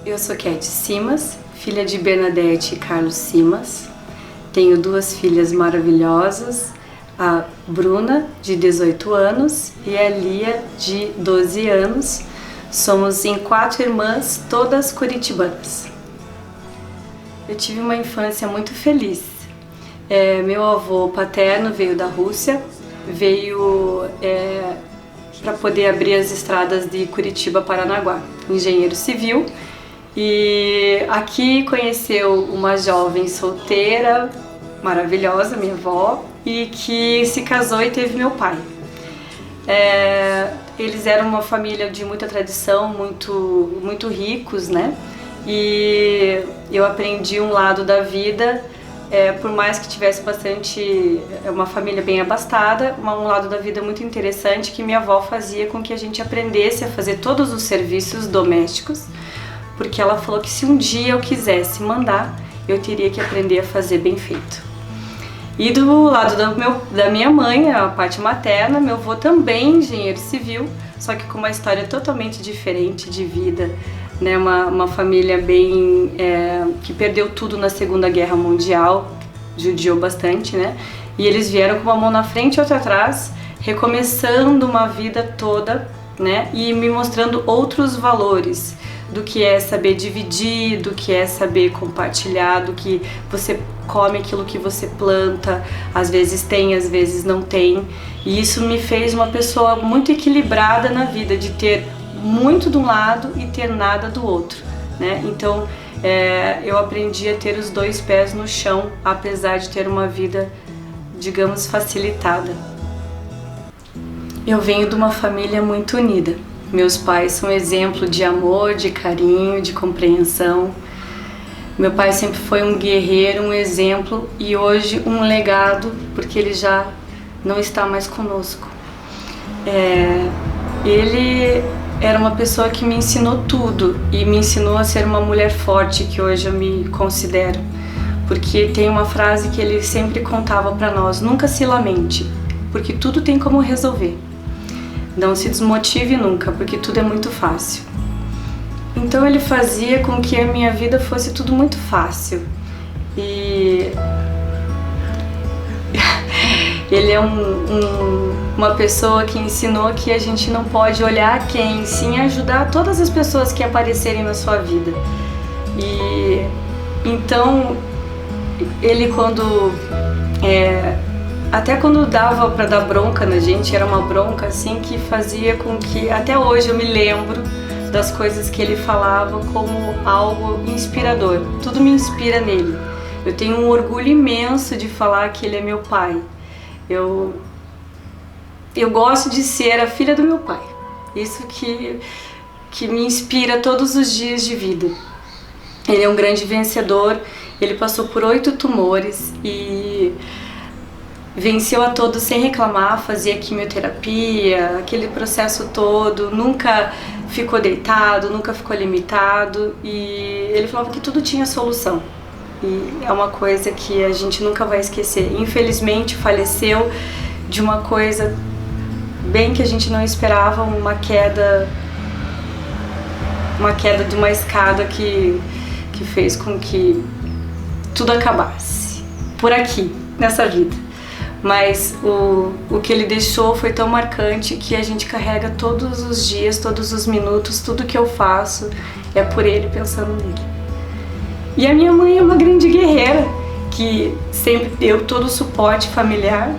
Eu sou Kete Simas, filha de Bernadette e Carlos Simas. Tenho duas filhas maravilhosas, a Bruna, de 18 anos, e a Lia, de 12 anos. Somos em 4 irmãs, todas curitibanas. Eu tive uma infância muito feliz. Meu avô paterno veio da Rússia, veio para poder abrir as estradas de Curitiba a Paranaguá, engenheiro civil. E aqui conheceu uma jovem solteira, maravilhosa, minha avó, e que se casou e teve meu pai. Eles eram uma família de muita tradição, muito ricos, né? E eu aprendi um lado da vida, por mais que tivesse uma família bem abastada, um lado da vida muito interessante que minha avó fazia com que a gente aprendesse a fazer todos os serviços domésticos, porque ela falou que se um dia eu quisesse mandar, eu teria que aprender a fazer bem feito. E do lado da minha mãe, a parte materna, meu avô também engenheiro civil, só que com uma história totalmente diferente de vida, né? Uma família que perdeu tudo na Segunda Guerra Mundial, judiou bastante, né? E eles vieram com uma mão na frente e outra atrás, recomeçando uma vida toda, né? E me mostrando outros valores, do que é saber dividir, do que é saber compartilhar, do que você come aquilo que você planta, às vezes tem, às vezes não tem. E isso me fez uma pessoa muito equilibrada na vida, de ter muito de um lado e ter nada do outro, né? Então eu aprendi a ter os 2 pés no chão, apesar de ter uma vida, digamos, facilitada. Eu venho de uma família muito unida. Meus pais são exemplo de amor, de carinho, de compreensão. Meu pai sempre foi um guerreiro, um exemplo, e hoje um legado, porque ele já não está mais conosco. Ele era uma pessoa que me ensinou tudo e me ensinou a ser uma mulher forte, que hoje eu me considero. Porque tem uma frase que ele sempre contava para nós: nunca se lamente, porque tudo tem como resolver. Não se desmotive nunca, porque tudo é muito fácil. Então ele fazia com que a minha vida fosse tudo muito fácil. E ele é uma pessoa que ensinou que a gente não pode olhar quem, sim ajudar todas as pessoas que aparecerem na sua vida. E então ele até quando dava para dar bronca na gente, era uma bronca assim que fazia com que, até hoje eu me lembro das coisas que ele falava como algo inspirador. Tudo me inspira nele. Eu tenho um orgulho imenso de falar que ele é meu pai. Eu gosto de ser a filha do meu pai. Isso que me inspira todos os dias de vida. Ele é um grande vencedor. Ele passou por 8 tumores e venceu a todos sem reclamar, fazia quimioterapia, aquele processo todo, nunca ficou deitado, nunca ficou limitado, e ele falava que tudo tinha solução. E é uma coisa que a gente nunca vai esquecer. Infelizmente faleceu de uma coisa bem que a gente não esperava, uma queda de uma escada que fez com que tudo acabasse por aqui, nessa vida. Mas o que ele deixou foi tão marcante que a gente carrega todos os dias, todos os minutos, tudo que eu faço é por ele, pensando nele. E a minha mãe é uma grande guerreira, que sempre deu todo o suporte familiar.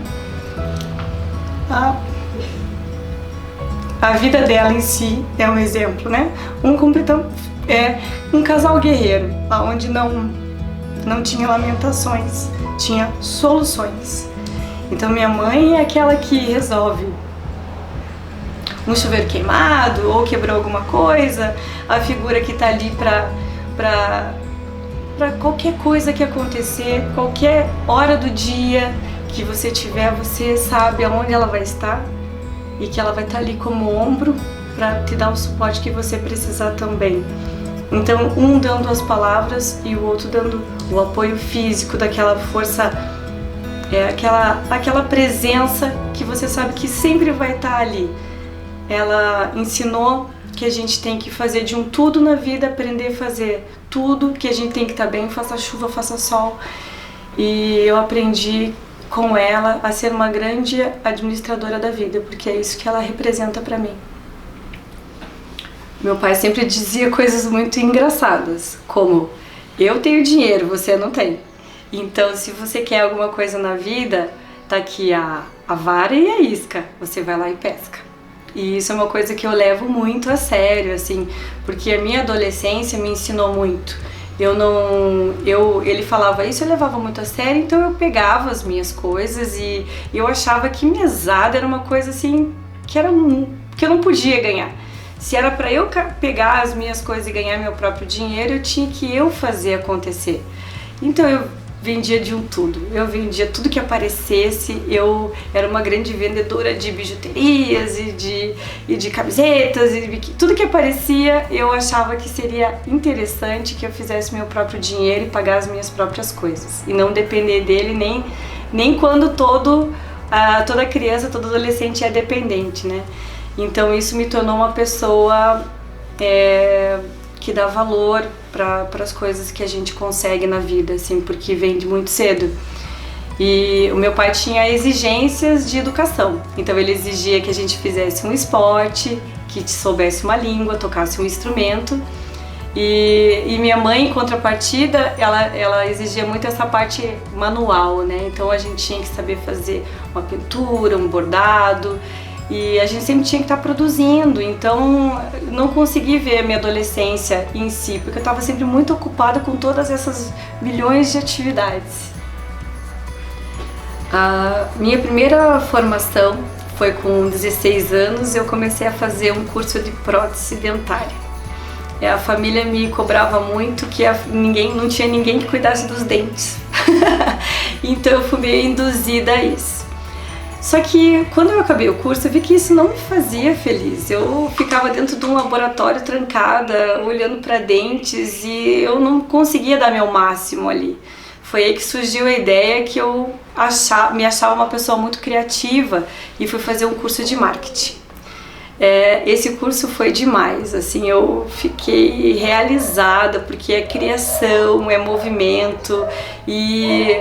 A vida dela em si é um exemplo, né? Um casal guerreiro, onde não tinha lamentações, tinha soluções. Então minha mãe é aquela que resolve um chuveiro queimado ou quebrou alguma coisa, a figura que tá ali pra qualquer coisa que acontecer, qualquer hora do dia que você tiver, você sabe aonde ela vai estar e que ela vai estar ali como ombro para te dar o suporte que você precisar também. Então um dando as palavras e o outro dando o apoio físico, daquela força, aquela presença que você sabe que sempre vai estar ali. Ela ensinou que a gente tem que fazer de um tudo na vida, aprender a fazer tudo, que a gente tem que estar bem, faça chuva, faça sol. E eu aprendi com ela a ser uma grande administradora da vida, porque é isso que ela representa para mim. Meu pai sempre dizia coisas muito engraçadas, como: eu tenho dinheiro, você não tem. Então, se você quer alguma coisa na vida, tá aqui a vara e a isca, você vai lá e pesca. E isso é uma coisa que eu levo muito a sério, assim, porque a minha adolescência me ensinou muito. Ele falava isso, eu levava muito a sério, então eu pegava as minhas coisas e eu achava que mesada era uma coisa assim que eu não podia ganhar. Se era para eu pegar as minhas coisas e ganhar meu próprio dinheiro, eu tinha que eu fazer acontecer. Então eu vendia de um tudo, eu vendia tudo que aparecesse, eu era uma grande vendedora de bijuterias e de camisetas, tudo que aparecia eu achava que seria interessante que eu fizesse meu próprio dinheiro e pagar as minhas próprias coisas, e não depender dele nem quando toda criança, todo adolescente é dependente, né? Então isso me tornou uma pessoa que dá valor para as coisas que a gente consegue na vida, assim, porque vem de muito cedo. E o meu pai tinha exigências de educação, então ele exigia que a gente fizesse um esporte, que soubesse uma língua, tocasse um instrumento. E minha mãe, em contrapartida, ela exigia muito essa parte manual, né? Então a gente tinha que saber fazer uma pintura, um bordado, e a gente sempre tinha que estar produzindo, então não consegui ver a minha adolescência em si, porque eu estava sempre muito ocupada com todas essas milhões de atividades. A minha primeira formação foi com 16 anos, eu comecei a fazer um curso de prótese dentária. A família me cobrava muito que não tinha ninguém que cuidasse dos dentes, então eu fui meio induzida a isso. Só que quando eu acabei o curso, eu vi que isso não me fazia feliz. Eu ficava dentro de um laboratório trancada, olhando para dentes, e eu não conseguia dar meu máximo ali. Foi aí que surgiu a ideia que eu me achava uma pessoa muito criativa e fui fazer um curso de marketing. Esse curso foi demais, assim, eu fiquei realizada, porque é criação, é movimento, e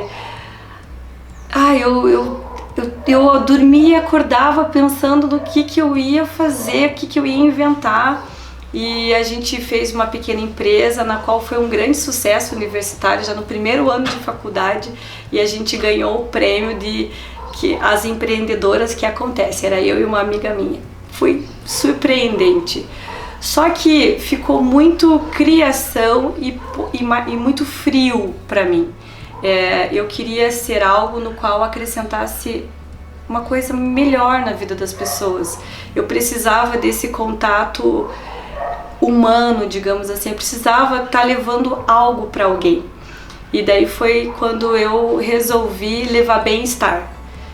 eu dormia e acordava pensando no que eu ia fazer, o que eu ia inventar. E a gente fez uma pequena empresa na qual foi um grande sucesso universitário já no primeiro ano de faculdade, e a gente ganhou o prêmio de as empreendedoras que acontece. Era eu e uma amiga minha. Foi surpreendente. Só que ficou muito criação e muito frio para mim. Eu queria ser algo no qual acrescentasse uma coisa melhor na vida das pessoas. Eu precisava desse contato humano, digamos assim, eu precisava estar levando algo para alguém. E daí foi quando eu resolvi levar bem-estar,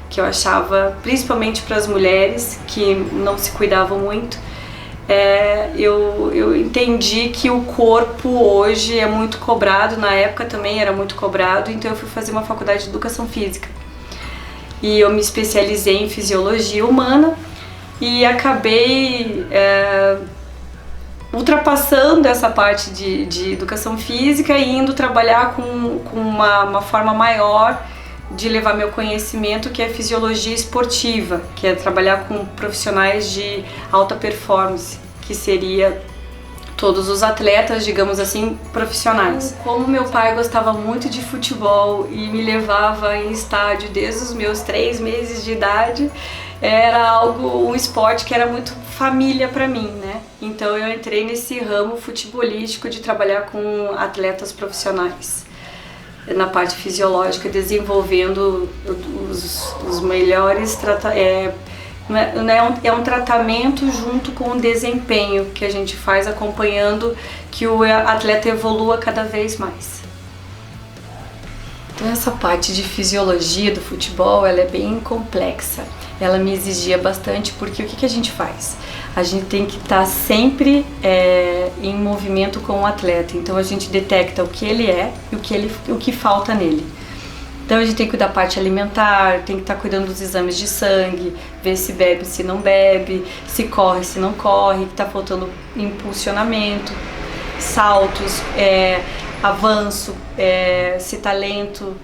que eu achava, principalmente para as mulheres que não se cuidavam muito. Eu entendi que o corpo hoje é muito cobrado, na época também era muito cobrado, então eu fui fazer uma faculdade de educação física. E eu me especializei em fisiologia humana e acabei ultrapassando essa parte de educação física e indo trabalhar com uma forma maior de levar meu conhecimento, que é fisiologia esportiva, que é trabalhar com profissionais de alta performance, que seria todos os atletas, digamos assim, profissionais. Como meu pai gostava muito de futebol e me levava em estádio desde os meus 3 meses de idade, era um esporte que era muito família para mim, né? Então eu entrei nesse ramo futebolístico de trabalhar com atletas profissionais na parte fisiológica, desenvolvendo os melhores é um tratamento junto com o desempenho que a gente faz, acompanhando que o atleta evolua cada vez mais. Então essa parte de fisiologia do futebol, ela é bem complexa. Ela me exigia bastante, porque o que a gente faz? A gente tem que estar sempre em movimento com o atleta, então a gente detecta o que ele é e o que falta nele. Então a gente tem que cuidar da parte alimentar, tem que estar cuidando dos exames de sangue, ver se bebe, se não bebe, se corre, se não corre, que está faltando impulsionamento, saltos, avanço, se tá lento,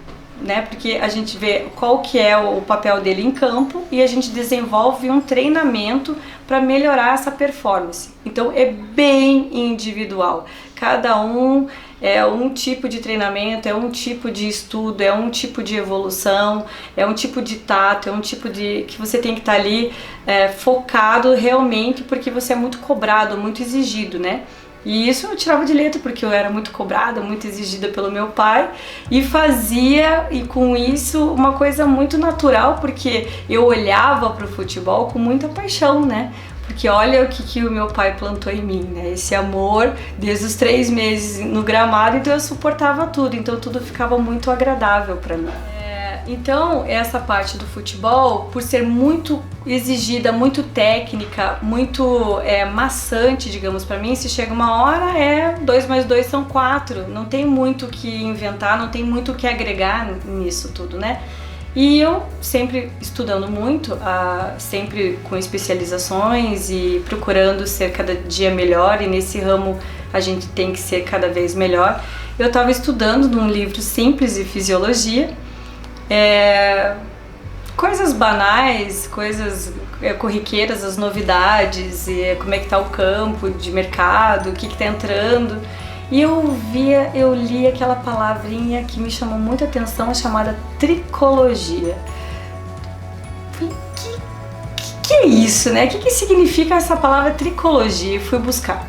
né? Porque a gente vê qual que é o papel dele em campo e a gente desenvolve um treinamento para melhorar essa performance. Então é bem individual. Cada um é um tipo de treinamento, é um tipo de estudo, é um tipo de evolução, é um tipo de tato, é um tipo de que você tem que estar ali focado realmente, porque você é muito cobrado, muito exigido, né? E isso eu tirava de letra porque eu era muito cobrada, muito exigida pelo meu pai e fazia, e com isso, uma coisa muito natural, porque eu olhava para o futebol com muita paixão, né? Porque olha o que o meu pai plantou em mim, né? Esse amor desde os 3 meses no gramado, então eu suportava tudo, então tudo ficava muito agradável para mim. Então, essa parte do futebol, por ser muito exigida, muito técnica, muito maçante, digamos, para mim, se chega uma hora 2 mais 2 são 4, não tem muito o que inventar, não tem muito o que agregar nisso tudo, né? E eu sempre estudando muito, sempre com especializações e procurando ser cada dia melhor, e nesse ramo a gente tem que ser cada vez melhor. Eu estava estudando num livro simples de fisiologia, coisas banais, coisas corriqueiras, as novidades, como é que tá o campo de mercado, o que tá entrando. E eu li aquela palavrinha que me chamou muita atenção, chamada tricologia. Falei, que é isso, né? O que significa essa palavra tricologia? E fui buscar.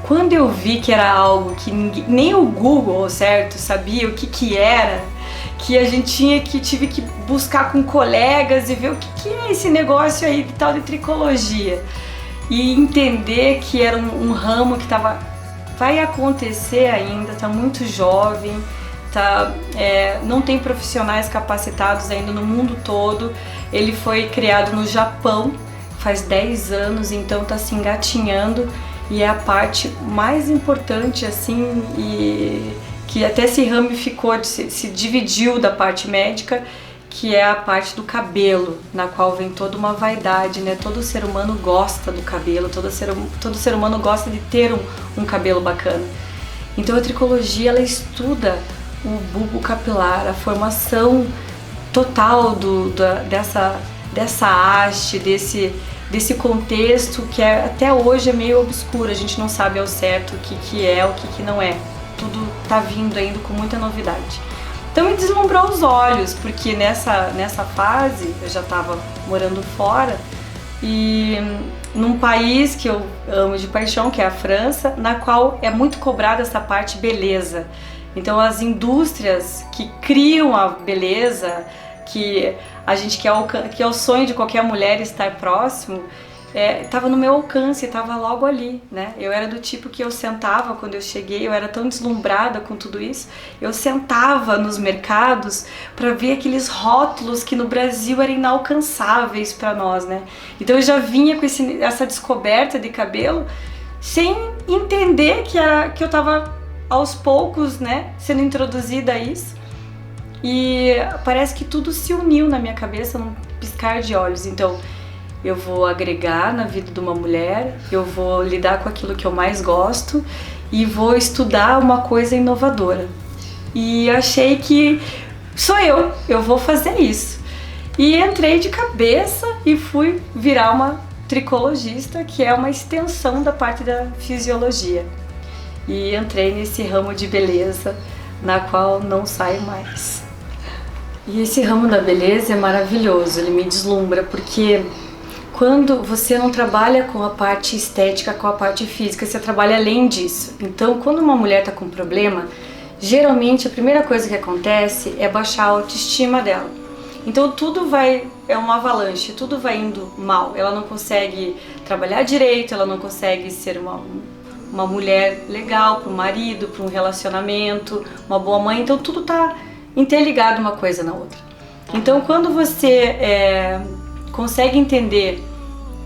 Quando eu vi que era algo que nem o Google, certo, sabia o que era, que tive que buscar com colegas e ver o que é esse negócio aí de tal de tricologia, e entender que era um ramo que vai acontecer ainda, está muito jovem, não tem profissionais capacitados ainda no mundo todo. Ele foi criado no Japão faz 10 anos, então está se engatinhando, e é a parte mais importante, assim, e que até se ramificou, se dividiu da parte médica, que é a parte do cabelo, na qual vem toda uma vaidade, né? Todo ser humano gosta do cabelo, todo ser humano gosta de ter um cabelo bacana. Então a tricologia, ela estuda o bulbo capilar, a formação total dessa haste, desse contexto que até hoje é meio obscuro, a gente não sabe ao certo o que é, o que não é. Tudo tá vindo ainda com muita novidade. Então me deslumbrou os olhos, porque nessa fase eu já estava morando fora, e num país que eu amo de paixão, que é a França, na qual é muito cobrada essa parte beleza. Então as indústrias que criam a beleza, que a gente que é o sonho de qualquer mulher estar próximo, estava no meu alcance, estava logo ali, né? Eu era do tipo que eu sentava, quando eu cheguei, eu era tão deslumbrada com tudo isso, eu sentava nos mercados para ver aqueles rótulos que no Brasil eram inalcançáveis para nós, né? Então eu já vinha com essa descoberta de cabelo sem entender que eu estava aos poucos, né, sendo introduzida a isso. E parece que tudo se uniu na minha cabeça num piscar de olhos. Então eu vou agregar na vida de uma mulher, eu vou lidar com aquilo que eu mais gosto e vou estudar uma coisa inovadora. E achei que sou eu vou fazer isso. E entrei de cabeça e fui virar uma tricologista, que é uma extensão da parte da fisiologia. E entrei nesse ramo de beleza, na qual não saio mais. E esse ramo da beleza é maravilhoso, ele me deslumbra, porque quando você não trabalha com a parte estética, com a parte física, você trabalha além disso. Então, quando uma mulher está com um problema, geralmente a primeira coisa que acontece é baixar a autoestima dela. Então tudo é uma avalanche, tudo vai indo mal. Ela não consegue trabalhar direito, ela não consegue ser uma mulher legal para o marido, para um relacionamento, uma boa mãe. Então tudo está interligado uma coisa na outra. Então quando você consegue entender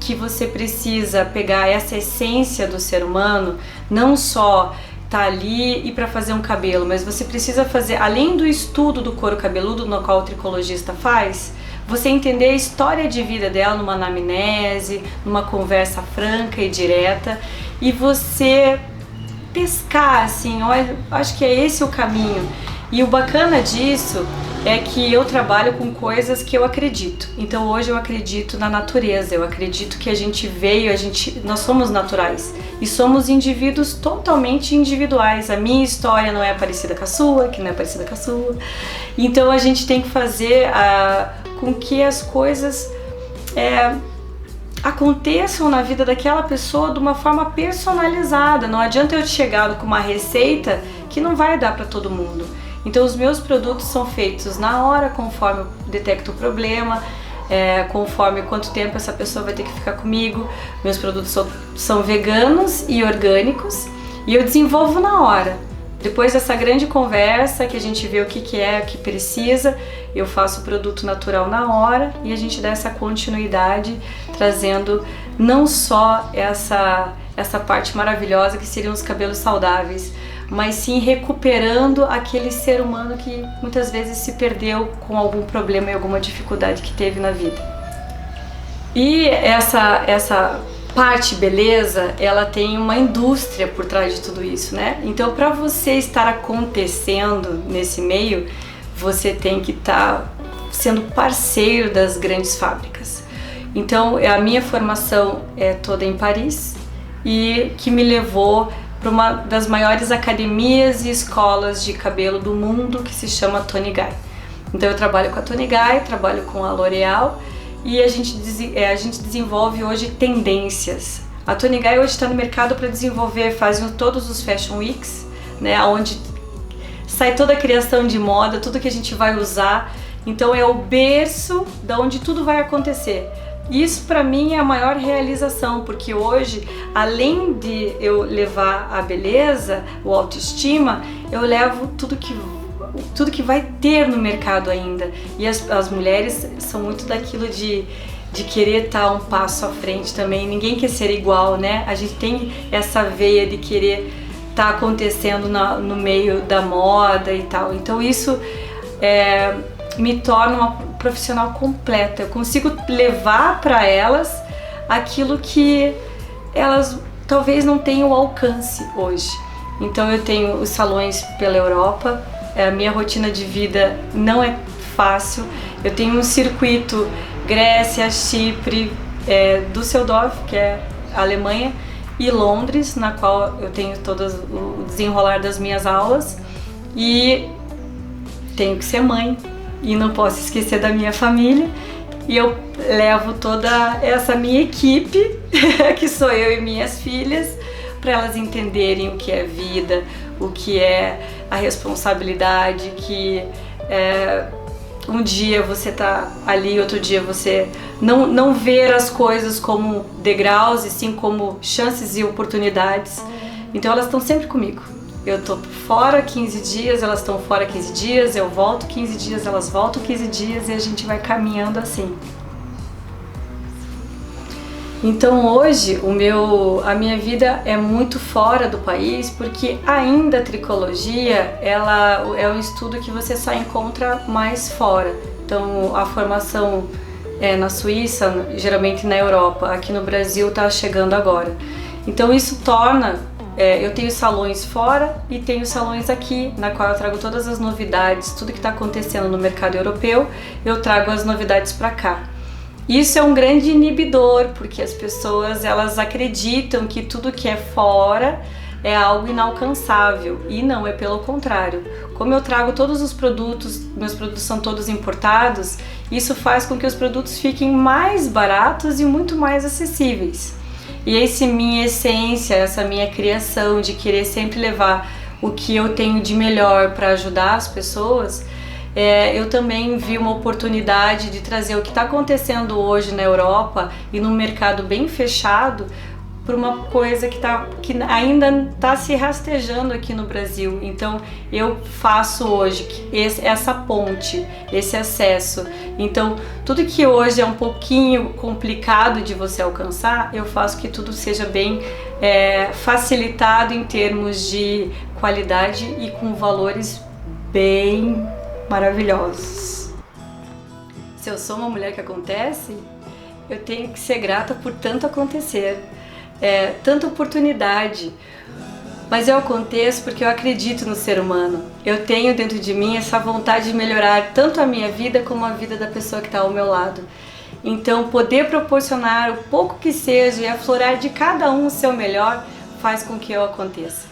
que você precisa pegar essa essência do ser humano, não só tá ali e para fazer um cabelo, mas você precisa fazer, além do estudo do couro cabeludo no qual o tricologista faz, você entender a história de vida dela numa anamnese, numa conversa franca e direta, e você pescar assim, olha, acho que é esse o caminho. E o bacana disso é que eu trabalho com coisas que eu acredito. Então hoje eu acredito na natureza, eu acredito que a gente veio, nós somos naturais e somos indivíduos totalmente individuais. A minha história não é parecida com a sua, que não é parecida com a sua. Então a gente tem que fazer com que as coisas aconteçam na vida daquela pessoa de uma forma personalizada. Não adianta eu chegar com uma receita que não vai dar para todo mundo. Então os meus produtos são feitos na hora, conforme eu detecto o problema, conforme quanto tempo essa pessoa vai ter que ficar comigo. Meus produtos são veganos e orgânicos e eu desenvolvo na hora. Depois dessa grande conversa, que a gente vê o que precisa, eu faço o produto natural na hora e a gente dá essa continuidade, trazendo não só essa parte maravilhosa que seriam os cabelos saudáveis, mas sim recuperando aquele ser humano que muitas vezes se perdeu com algum problema e alguma dificuldade que teve na vida. E essa parte beleza, ela tem uma indústria por trás de tudo isso, né? Então, para você estar acontecendo nesse meio, você tem que estar sendo parceiro das grandes fábricas. Então, a minha formação é toda em Paris e que me levou para uma das maiores academias e escolas de cabelo do mundo, que se chama Toni Guy. Então eu trabalho com a Toni Guy, trabalho com a L'Oréal e a gente desenvolve hoje tendências. A Toni Guy hoje está no mercado para desenvolver, fazem todos os Fashion Weeks, né, onde sai toda a criação de moda, tudo que a gente vai usar. Então é o berço da onde tudo vai acontecer. Isso para mim é a maior realização, porque hoje, além de eu levar a beleza, o autoestima, eu levo tudo que vai ter no mercado ainda. E as mulheres são muito daquilo de querer estar um passo à frente também. Ninguém quer ser igual, né? A gente tem essa veia de querer estar acontecendo no meio da moda e tal. Então isso me torna uma profissional completa. Eu consigo levar para elas aquilo que elas talvez não tenham alcance hoje. Então eu tenho os salões pela Europa, a minha rotina de vida não é fácil. Eu tenho um circuito Grécia, Chipre, Düsseldorf, que é a Alemanha, e Londres, na qual eu tenho todo o desenrolar das minhas aulas, e tenho que ser mãe. E não posso esquecer da minha família, e eu levo toda essa minha equipe, que sou eu e minhas filhas, para elas entenderem o que é vida, o que é a responsabilidade, que um dia você tá ali, outro dia você não ver as coisas como degraus, e sim como chances e oportunidades. Então elas estão sempre comigo. Eu tô fora 15 dias, elas estão fora 15 dias, eu volto 15 dias, elas voltam 15 dias e a gente vai caminhando assim. Então hoje a minha vida é muito fora do país, porque ainda a tricologia ela é um estudo que você só encontra mais fora. Então a formação é na Suíça, geralmente na Europa, aqui no Brasil está chegando agora. Então isso torna eu tenho salões fora e tenho salões aqui, na qual eu trago todas as novidades, tudo que está acontecendo no mercado europeu, eu trago as novidades para cá. Isso é um grande inibidor, porque as pessoas elas acreditam que tudo que é fora é algo inalcançável, e não, é pelo contrário. Como eu trago todos os produtos, meus produtos são todos importados, isso faz com que os produtos fiquem mais baratos e muito mais acessíveis. E essa minha essência, essa minha criação de querer sempre levar o que eu tenho de melhor para ajudar as pessoas, eu também vi uma oportunidade de trazer o que está acontecendo hoje na Europa e num mercado bem fechado para uma coisa que ainda está se rastejando aqui no Brasil. Então eu faço hoje essa ponte, esse acesso. Então tudo que hoje é um pouquinho complicado de você alcançar, eu faço que tudo seja bem facilitado em termos de qualidade e com valores bem maravilhosos. Se eu sou uma mulher que acontece, eu tenho que ser grata por tanto acontecer, tanta oportunidade. Mas eu aconteço porque eu acredito no ser humano. Eu tenho dentro de mim essa vontade de melhorar tanto a minha vida como a vida da pessoa que está ao meu lado. Então, poder proporcionar o pouco que seja e aflorar de cada um o seu melhor faz com que eu aconteça.